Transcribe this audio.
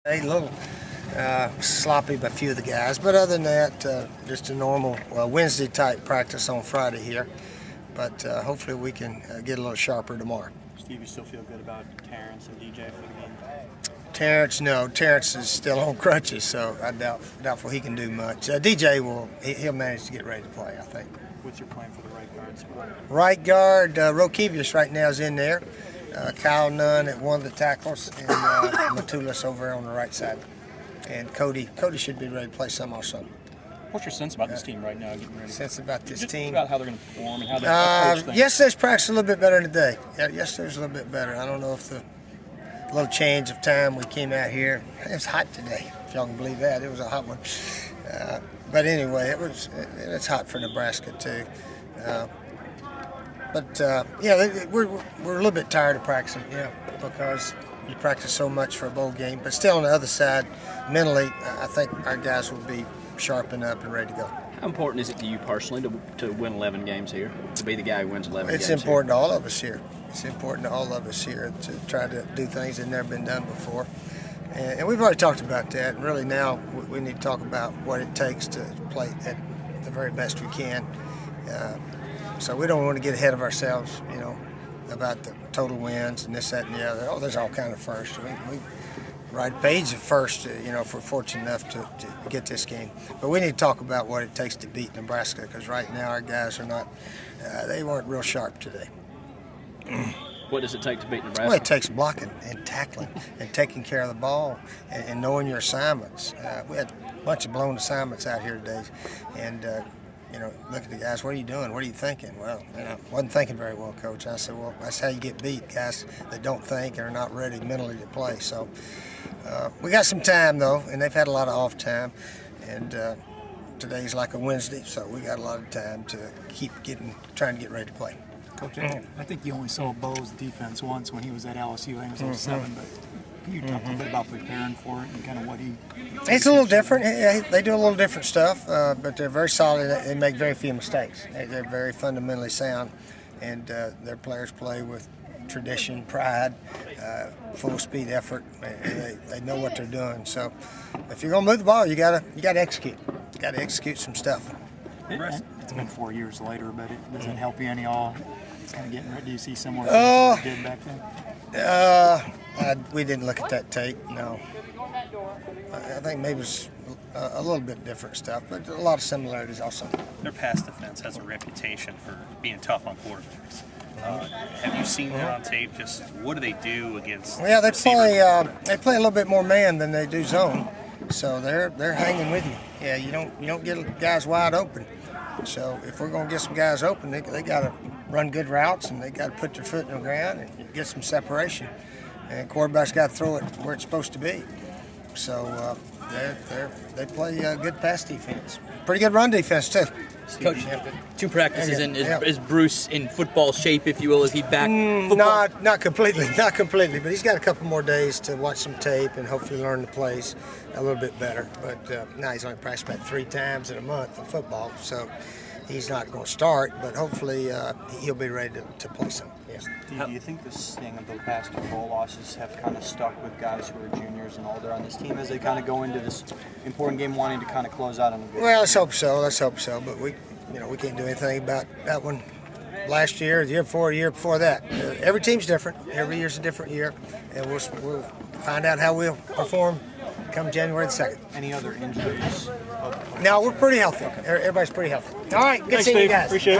A little sloppy by a few of the guys, but other than that, just a normal Wednesday type practice on Friday here. But hopefully we can get a little sharper tomorrow. Steve, you still feel good about Terrence and DJ for the game? Terrence, no. Terrence is still on crutches, so I doubtful he can do much. DJ he'll manage to get ready to play, I think. What's your plan for the right guard spot? Right guard, Rokevius right now is in there. Kyle Nunn at one of the tackles, and Matulis over on the right side. And Cody should be ready to play some also. What's your sense about this team right now getting ready? Sense about this Just team? about how they're going to perform and how they approach things. Yesterday's practice a little bit better than today. Yeah, yesterday's a little bit better. I don't know if the little change of time we came out here. It was hot today, if y'all can believe that. It was a hot one. But anyway, it's hot for Nebraska too. We're a little bit tired of practicing, because you practice so much for a bowl game. But still, on the other side, mentally, I think our guys will be sharpened up and ready to go. How important is it to you personally to win 11 games here, to be the guy who wins 11 games It's important to all of us here. It's important to all of us here to try to do things that have never been done before. And we've already talked about that. And really now we need to talk about what it takes to play at the very best we can. So we don't want to get ahead of ourselves, about the total wins and this, that, and the other. Oh, there's all kind of firsts. We write a page of first, if we're fortunate enough to get this game. But we need to talk about what it takes to beat Nebraska, because right now our guys are not, they weren't real sharp today. What does it take to beat Nebraska? Well, it takes blocking and tackling and taking care of the ball and knowing your assignments. We had a bunch of blown assignments out here today. And, look at the guys, what are you doing? What are you thinking? Well, I wasn't thinking very well, Coach. I said, well, that's how you get beat, guys that don't think and are not ready mentally to play. So we got some time, though, and they've had a lot of off time. And today's like a Wednesday, so we got a lot of time to keep trying to get ready to play. Coach, I think you only saw Bo's defense once when he was at LSU. I think it was 07, but can you talk a little bit about preparing for it and kind of what he... It's a little different. They do a little different stuff, but they're very solid. They make very few mistakes. They're very fundamentally sound, and their players play with tradition, pride, full speed effort. They know what they're doing. So if you're going to move the ball, you got to execute. You got to execute some stuff. It's been 4 years later, but does it help you any all? Kind of getting ready. Do you see similar things you did back then? We didn't look at that tape, no. I think maybe it's a little bit different stuff, but a lot of similarities also. Their pass defense has a reputation for being tough on quarterbacks. Have you seen that on tape? Just what do they do against? Yeah, they play a little bit more man than they do zone, so they're hanging with you. Yeah, you don't get guys wide open. So if we're going to get some guys open, they got to run good routes, and they got to put their foot in the ground and get some separation. And quarterback's got to throw it where it's supposed to be. So they play good pass defense. Pretty good run defense, too. Coach, 2 practices in. Is Bruce in football shape, if you will? Is he back? Not completely, but he's got a couple more days to watch some tape and hopefully learn the plays a little bit better. But now he's only practiced about 3 times in a month of football, so he's not going to start, but hopefully he'll be ready to play some. Yeah. Do you think the sting of the past 2 bowl losses have kind of stuck with guys who are juniors and older on this team as they kind of go into this important game wanting to kind of close out on a good? Well, let's hope so. But we can't do anything about that one. Last year, the year before that. Every team's different. Every year's a different year, and we'll find out how we'll perform come January the 2nd. Any other injuries? No, we're pretty healthy. Everybody's pretty healthy. All right, good seeing you guys. Appreciate it.